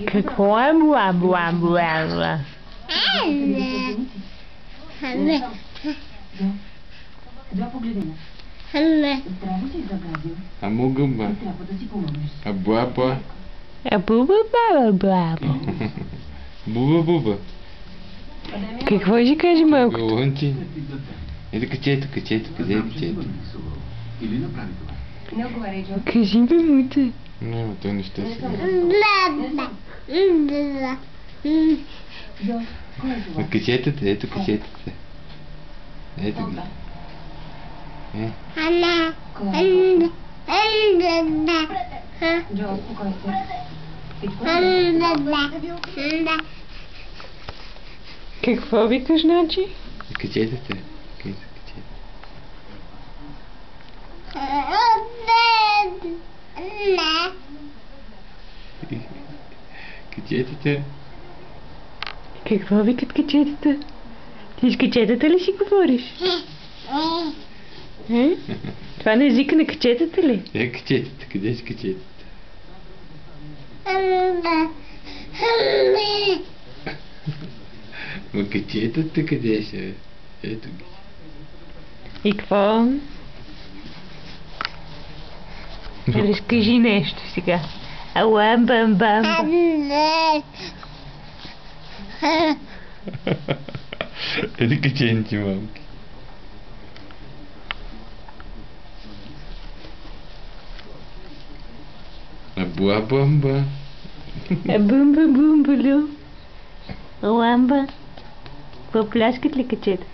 Какво е буа? А мугъба. А буа. Буба. Буба. Какво ще каже малко? Голънти. Ето качето. Къде е качето? Кажи ми муте. Не, той не ще си. Качетата, ето качетата. Ето ги. Какво викаш, значи? Качетата. Качетата. Какво викат качетата? Ти с качетата ли си говориш? Това не е езика на качетата ли? Качетата. Къде са качетата? Ма качетата къде са? Ето ги. И какво? Разкажи нещо сега. Алам бам бам. Ето качените мамки. А буа бамба. Бумба бумбалю. Ламба. Какво пляскат ли качетата?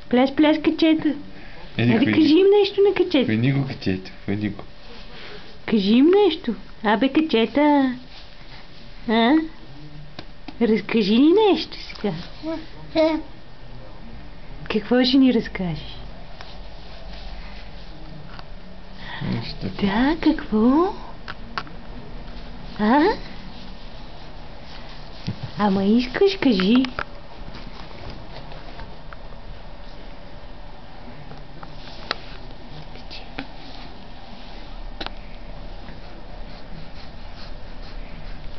Пляс качета. Абе кажи им нещо на качета. Хвани го качето, хвани го. Кажи им нещо. Абе качета. Разкажи ни нещо сега. Какво ще ни разкажеш? Да, какво? Ама искаш, кажи.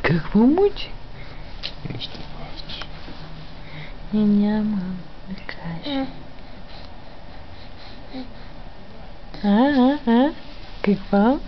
Какво мучи? Нещо повече. Няма да кажа. Какво?